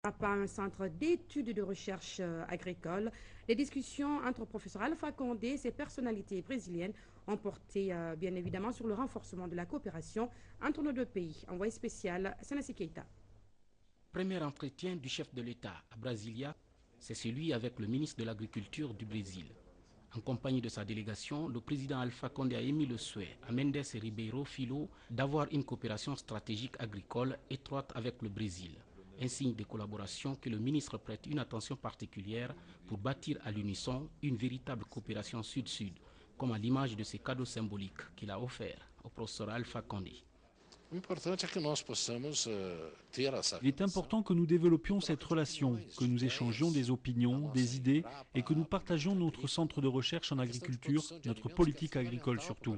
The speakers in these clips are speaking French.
Pas un centre d'études et de recherche agricole. Les discussions entre professeur Alpha Condé et ses personnalités brésiliennes ont porté bien évidemment sur le renforcement de la coopération entre nos deux pays. Envoyé spécial, Sanassi Keita. Premier entretien du chef de l'État à Brasilia, c'est celui avec le ministre de l'Agriculture du Brésil. En compagnie de sa délégation, le président Alpha Condé a émis le souhait à Mendes Ribeiro Filho d'avoir une coopération stratégique agricole étroite avec le Brésil. Un signe de collaboration que le ministre prête une attention particulière pour bâtir à l'unisson une véritable coopération sud-sud, comme à l'image de ces cadeaux symboliques qu'il a offerts au professeur Alpha Condé. Il est important que nous développions cette relation, que nous échangions des opinions, des idées et que nous partagions notre centre de recherche en agriculture, notre politique agricole surtout.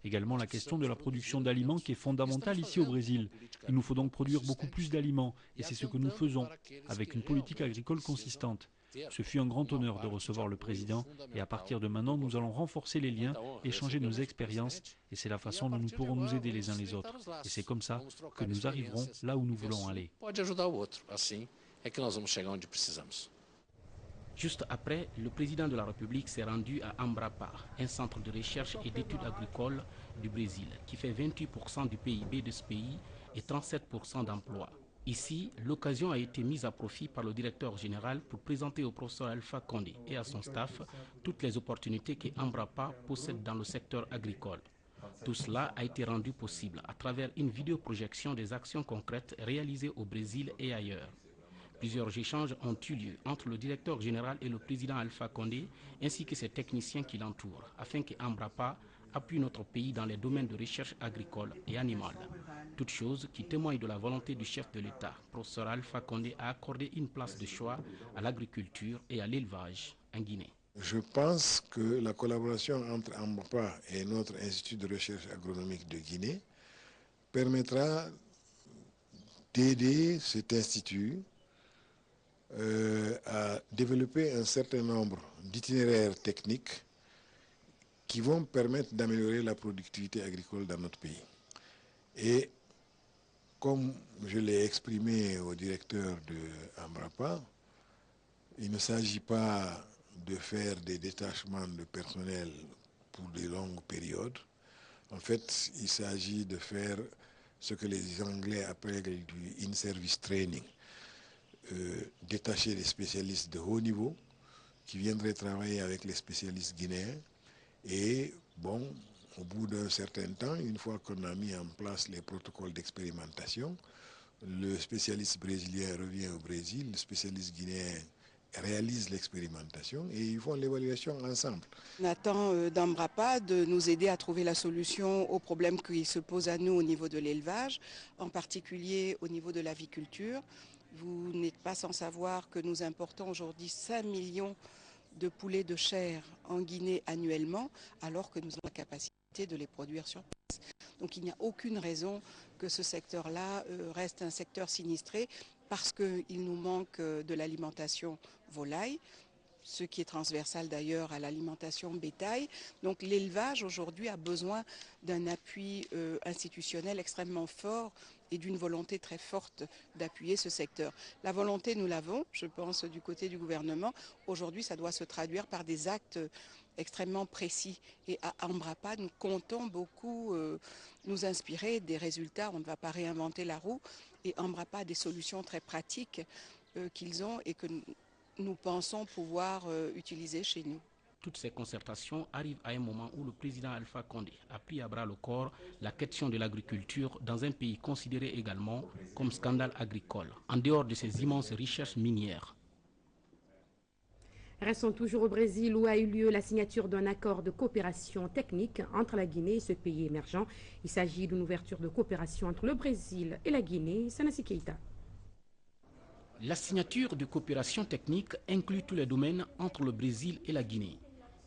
Également la question de la production d'aliments qui est fondamentale ici au Brésil. Il nous faut donc produire beaucoup plus d'aliments et c'est ce que nous faisons avec une politique agricole consistante. Ce fut un grand honneur de recevoir le président et à partir de maintenant nous allons renforcer les liens, échanger nos expériences et c'est la façon dont nous pourrons nous aider les uns les autres. Et c'est comme ça que nous arriverons là où nous voulons aller. Juste après, le président de la République s'est rendu à Embrapa, un centre de recherche et d'études agricoles du Brésil, qui fait 28% du PIB de ce pays et 37% d'emplois. Ici, l'occasion a été mise à profit par le directeur général pour présenter au professeur Alpha Condé et à son staff toutes les opportunités que Embrapa possède dans le secteur agricole. Tout cela a été rendu possible à travers une vidéoprojection des actions concrètes réalisées au Brésil et ailleurs. Plusieurs échanges ont eu lieu entre le directeur général et le président Alpha Condé, ainsi que ses techniciens qui l'entourent, afin que Embrapa appuie notre pays dans les domaines de recherche agricole et animale. Toute chose qui témoigne de la volonté du chef de l'État, professeur Alpha Condé, a accordé une place de choix à l'agriculture et à l'élevage en Guinée. Je pense que la collaboration entre Embrapa et notre Institut de recherche agronomique de Guinée permettra d'aider cet institut à développer un certain nombre d'itinéraires techniques qui vont permettre d'améliorer la productivité agricole dans notre pays. Et comme je l'ai exprimé au directeur de Embrapa, il ne s'agit pas de faire des détachements de personnel pour de longues périodes. En fait, il s'agit de faire ce que les Anglais appellent du in-service training. Détacher des spécialistes de haut niveau qui viendraient travailler avec les spécialistes guinéens et bon, au bout d'un certain temps, une fois qu'on a mis en place les protocoles d'expérimentation, le spécialiste brésilien revient au Brésil, le spécialiste guinéen réalise l'expérimentation et ils font l'évaluation ensemble. On attend d'Embrapa de nous aider à trouver la solution aux problèmes qui se posent à nous au niveau de l'élevage, en particulier au niveau de l'aviculture. Vous n'êtes pas sans savoir que nous importons aujourd'hui 5 millions de poulets de chair en Guinée annuellement, alors que nous avons la capacité de les produire sur place. Donc il n'y a aucune raison que ce secteur-là reste un secteur sinistré, parce qu'il nous manque de l'alimentation volaille, ce qui est transversal d'ailleurs à l'alimentation bétail. Donc l'élevage aujourd'hui a besoin d'un appui institutionnel extrêmement fort et d'une volonté très forte d'appuyer ce secteur. La volonté, nous l'avons, je pense, du côté du gouvernement. Aujourd'hui, ça doit se traduire par des actes extrêmement précis. Et à Embrapa, nous comptons beaucoup nous inspirer des résultats. On ne va pas réinventer la roue. Et Embrapa a des solutions très pratiques qu'ils ont et que nous pensons pouvoir utiliser chez nous. Toutes ces concertations arrivent à un moment où le président Alpha Condé a pris à bras le corps la question de l'agriculture dans un pays considéré également comme scandale agricole, en dehors de ses immenses richesses minières. Restons toujours au Brésil où a eu lieu la signature d'un accord de coopération technique entre la Guinée et ce pays émergent. Il s'agit d'une ouverture de coopération entre le Brésil et la Guinée. Sanassi Keita. La signature de coopération technique inclut tous les domaines entre le Brésil et la Guinée.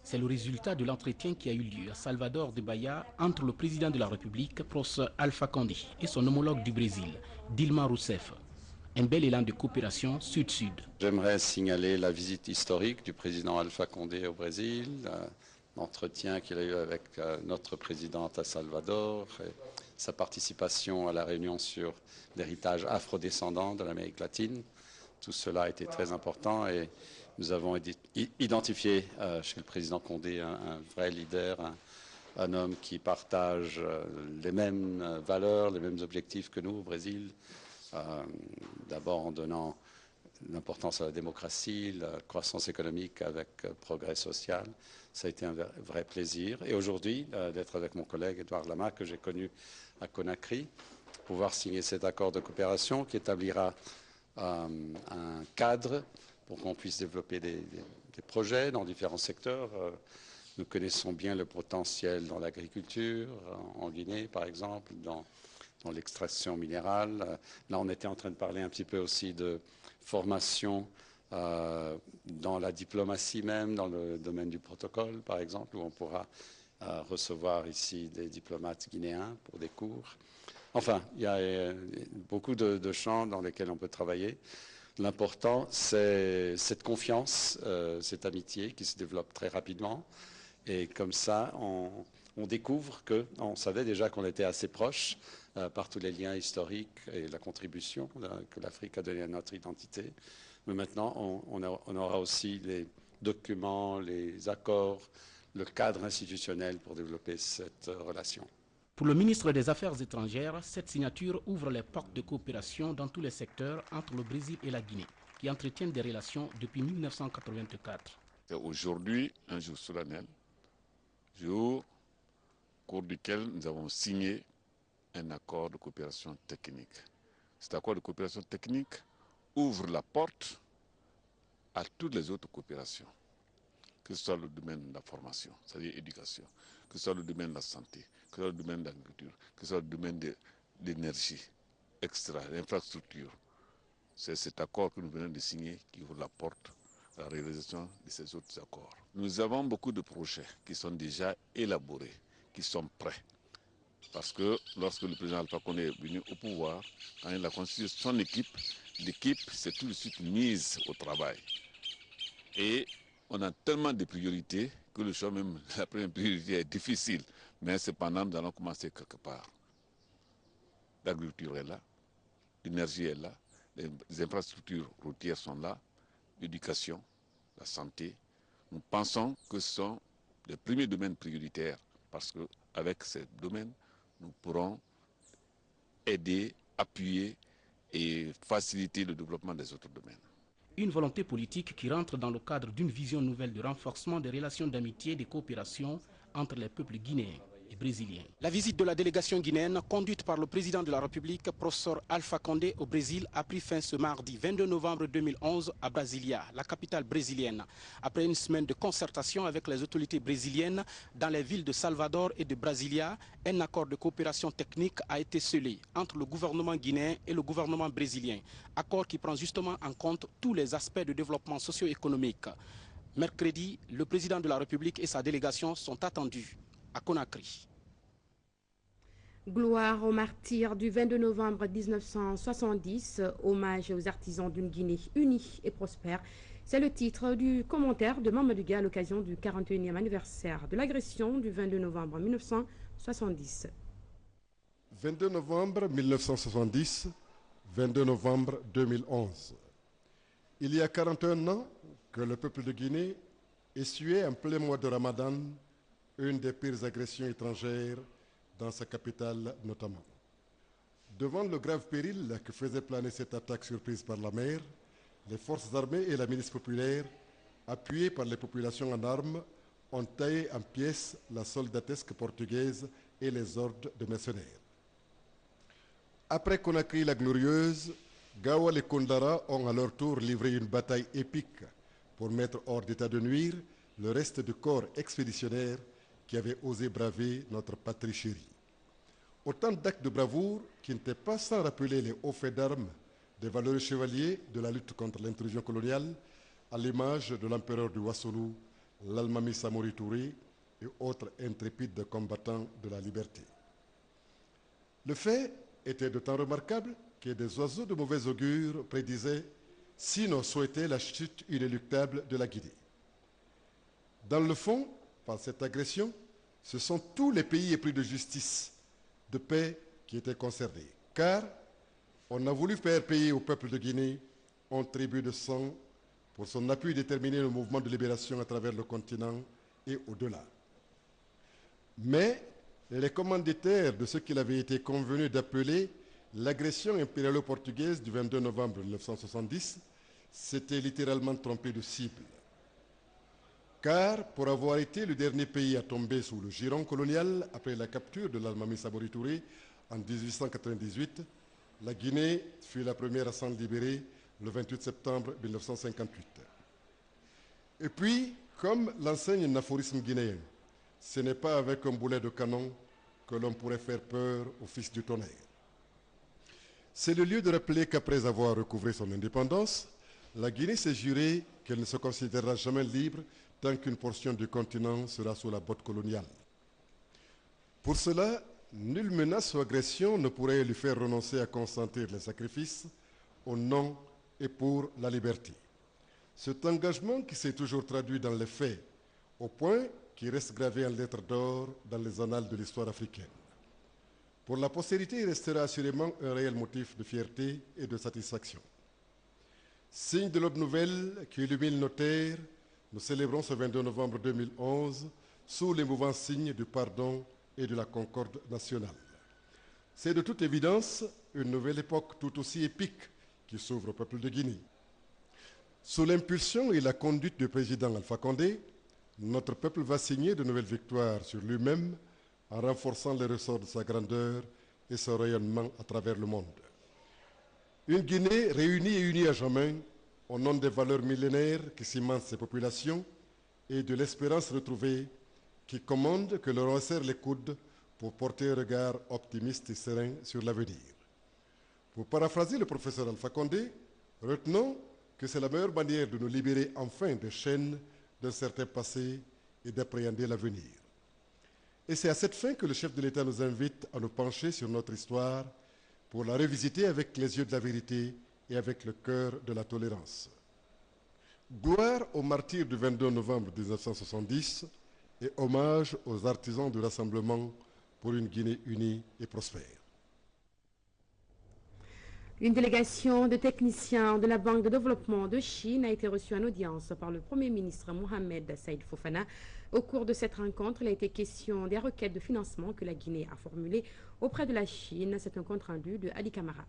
C'est le résultat de l'entretien qui a eu lieu à Salvador de Bahia entre le président de la République, professeur Alpha Condé, et son homologue du Brésil, Dilma Rousseff. Un bel élan de coopération sud-sud. J'aimerais signaler la visite historique du président Alpha Condé au Brésil, l'entretien qu'il a eu avec notre présidente à Salvador, et sa participation à la réunion sur l'héritage afrodescendant de l'Amérique latine. Tout cela a été très important et nous avons identifié chez le président Condé un vrai leader, un homme qui partage les mêmes valeurs, les mêmes objectifs que nous au Brésil. D'abord en donnant l'importance à la démocratie, la croissance économique avec progrès social. Ça a été un vrai plaisir. Et aujourd'hui, d'être avec mon collègue Edouard Lama, que j'ai connu à Conakry, pouvoir signer cet accord de coopération qui établira un cadre pour qu'on puisse développer des projets dans différents secteurs. Nous connaissons bien le potentiel dans l'agriculture, en Guinée par exemple, dans l'extraction minérale. Là, on était en train de parler un petit peu aussi de formation dans la diplomatie même, dans le domaine du protocole par exemple, où on pourra recevoir ici des diplomates guinéens pour des cours. Enfin, il y a beaucoup de champs dans lesquels on peut travailler. L'important, c'est cette confiance, cette amitié qui se développe très rapidement. Et comme ça, on découvre qu'on savait déjà qu'on était assez proches par tous les liens historiques et la contribution que l'Afrique a donnée à notre identité. Mais maintenant, on aura aussi les documents, les accords, le cadre institutionnel pour développer cette relation. Pour le ministre des Affaires étrangères, cette signature ouvre les portes de coopération dans tous les secteurs entre le Brésil et la Guinée, qui entretiennent des relations depuis 1984. C'est aujourd'hui un jour solennel, jour au cours duquel nous avons signé un accord de coopération technique. Cet accord de coopération technique ouvre la porte à toutes les autres coopérations, que ce soit le domaine de la formation, c'est-à-dire l'éducation, que ce soit le domaine de la santé, que ce soit le domaine de l'agriculture, que ce soit le domaine de l'énergie, l'infrastructure. C'est cet accord que nous venons de signer qui ouvre la porte à la réalisation de ces autres accords. Nous avons beaucoup de projets qui sont déjà élaborés, qui sont prêts. Parce que lorsque le président Alpha Condé est venu au pouvoir, quand il a constitué son équipe, l'équipe s'est tout de suite mise au travail. Et on a tellement de priorités que le choix même, la première priorité est difficile. Mais cependant, nous allons commencer quelque part. L'agriculture est là, l'énergie est là, les infrastructures routières sont là, l'éducation, la santé. Nous pensons que ce sont les premiers domaines prioritaires parce qu'avec ces domaines, nous pourrons aider, appuyer et faciliter le développement des autres domaines. Une volonté politique qui rentre dans le cadre d'une vision nouvelle de renforcement des relations d'amitié et de coopération entre les peuples guinéens et brésiliens. La visite de la délégation guinéenne conduite par le président de la République, professeur Alpha Condé au Brésil, a pris fin ce mardi 22 novembre 2011 à Brasilia, la capitale brésilienne. Après une semaine de concertation avec les autorités brésiliennes dans les villes de Salvador et de Brasilia, un accord de coopération technique a été scellé entre le gouvernement guinéen et le gouvernement brésilien. Accord qui prend justement en compte tous les aspects de développement socio-économique. Mercredi, le président de la République et sa délégation sont attendus à Conakry. Gloire aux martyrs du 22 novembre 1970, hommage aux artisans d'une Guinée unie et prospère. C'est le titre du commentaire de Mamadou Dia à l'occasion du 41e anniversaire de l'agression du 22 novembre 1970. 22 novembre 1970, 22 novembre 2011. Il y a 41 ans que le peuple de Guinée essuyait en plein mois de Ramadan une des pires agressions étrangères dans sa capitale notamment. Devant le grave péril que faisait planer cette attaque surprise par la mer, les forces armées et la milice populaire, appuyées par les populations en armes, ont taillé en pièces la soldatesque portugaise et les hordes de mercenaires. Après Conakry la glorieuse, Gaoual et Kondara ont à leur tour livré une bataille épique pour mettre hors d'état de nuire le reste du corps expéditionnaire qui avait osé braver notre patrie chérie. Autant d'actes de bravoure qui n'étaient pas sans rappeler les hauts faits d'armes des valeureux chevaliers de la lutte contre l'intrusion coloniale, à l'image de l'empereur du Wassoulou, l'Almami Samori Touré et autres intrépides combattants de la liberté. Le fait était d'autant remarquable que des oiseaux de mauvais augure prédisaient, sinon souhaitaient, la chute inéluctable de la Guinée. Dans le fond, par cette agression, ce sont tous les pays épris de justice, de paix qui étaient concernés. Car on a voulu faire payer au peuple de Guinée ont tribut de sang pour son appui déterminé au mouvement de libération à travers le continent et au-delà. Mais les commanditaires de ce qu'il avait été convenu d'appeler l'agression impérialo-portugaise du 22 novembre 1970 s'étaient littéralement trompés de cible. Car pour avoir été le dernier pays à tomber sous le giron colonial après la capture de l'Almami Sabori Touré en 1898, la Guinée fut la première à s'en libérer le 28 septembre 1958. Et puis, comme l'enseigne un aphorisme guinéen, ce n'est pas avec un boulet de canon que l'on pourrait faire peur au fils du tonnerre. C'est le lieu de rappeler qu'après avoir recouvré son indépendance, la Guinée s'est juré qu'elle ne se considérera jamais libre tant qu'une portion du continent sera sous la botte coloniale. Pour cela, nulle menace ou agression ne pourrait lui faire renoncer à consentir les sacrifices au nom et pour la liberté. Cet engagement qui s'est toujours traduit dans les faits, au point qu'il reste gravé en lettres d'or dans les annales de l'histoire africaine. Pour la postérité, il restera assurément un réel motif de fierté et de satisfaction. Signe de l'aube nouvelle qui illumine nos terres, nous célébrons ce 22 novembre 2011 sous l'émouvant signe du pardon et de la concorde nationale. C'est de toute évidence une nouvelle époque tout aussi épique qui s'ouvre au peuple de Guinée. Sous l'impulsion et la conduite du président Alpha Condé, notre peuple va signer de nouvelles victoires sur lui-même en renforçant les ressorts de sa grandeur et son rayonnement à travers le monde. Une Guinée réunie et unie à jamais au nom des valeurs millénaires qui cimentent ses populations et de l'espérance retrouvée qui commande que l'on resserre les coudes pour porter un regard optimiste et serein sur l'avenir. Pour paraphraser le professeur Alpha Condé, retenons que c'est la meilleure manière de nous libérer enfin des chaînes d'un certain passé et d'appréhender l'avenir. Et c'est à cette fin que le chef de l'État nous invite à nous pencher sur notre histoire pour la revisiter avec les yeux de la vérité et avec le cœur de la tolérance. Gloire aux martyrs du 22 novembre 1970 et hommage aux artisans du rassemblement pour une Guinée unie et prospère. Une délégation de techniciens de la Banque de développement de Chine a été reçue en audience par le Premier ministre Mohamed Saïd Fofana. Au cours de cette rencontre, il a été question des requêtes de financement que la Guinée a formulées auprès de la Chine. C'est un compte-rendu de Ali Kamara.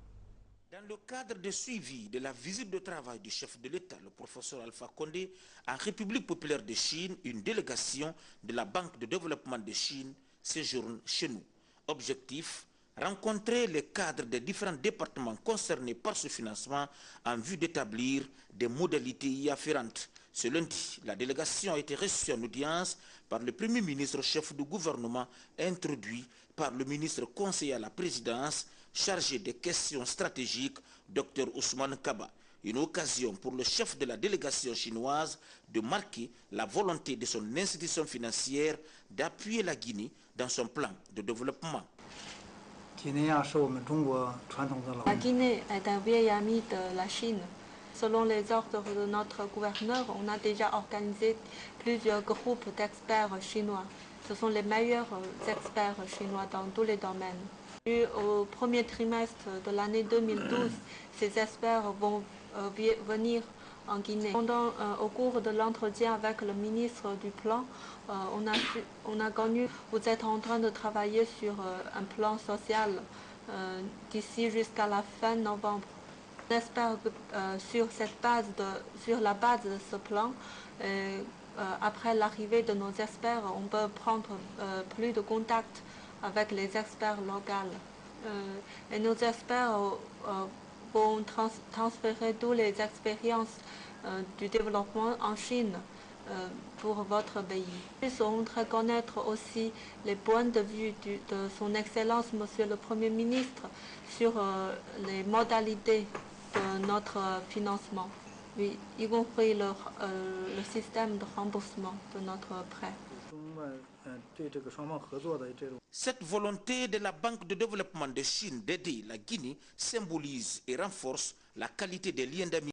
Dans le cadre de suivi de la visite de travail du chef de l'État, le professeur Alpha Condé, en République populaire de Chine, une délégation de la Banque de développement de Chine séjourne chez nous. Objectif: rencontrer les cadres des différents départements concernés par ce financement en vue d'établir des modalités y afférentes. Ce lundi, la délégation a été reçue en audience par le Premier ministre chef du gouvernement, introduit par le ministre conseiller à la présidence, chargé des questions stratégiques, Dr Ousmane Kaba. Une occasion pour le chef de la délégation chinoise de marquer la volonté de son institution financière d'appuyer la Guinée dans son plan de développement. La Guinée est un vieil ami de la Chine. Selon les ordres de notre gouverneur, on a déjà organisé plusieurs groupes d'experts chinois. Ce sont les meilleurs experts chinois dans tous les domaines. Au premier trimestre de l'année 2012, ces experts vont venir en Guinée. Au cours de l'entretien avec le ministre du Plan, on a connu que vous êtes en train de travailler sur un plan social d'ici jusqu'à la fin novembre. On espère que sur la base de ce plan, après l'arrivée de nos experts, on peut prendre plus de contacts avec les experts locaux. Et nos experts vont transférer toutes les expériences du développement en Chine pour votre pays. On voudrait connaître aussi les points de vue de son Excellence, Monsieur le Premier ministre, sur les modalités de notre financement, oui, y compris le système de remboursement de notre prêt. Cette volonté de la Banque de développement de Chine d'aider la Guinée symbolise et renforce la qualité des liens d'amitié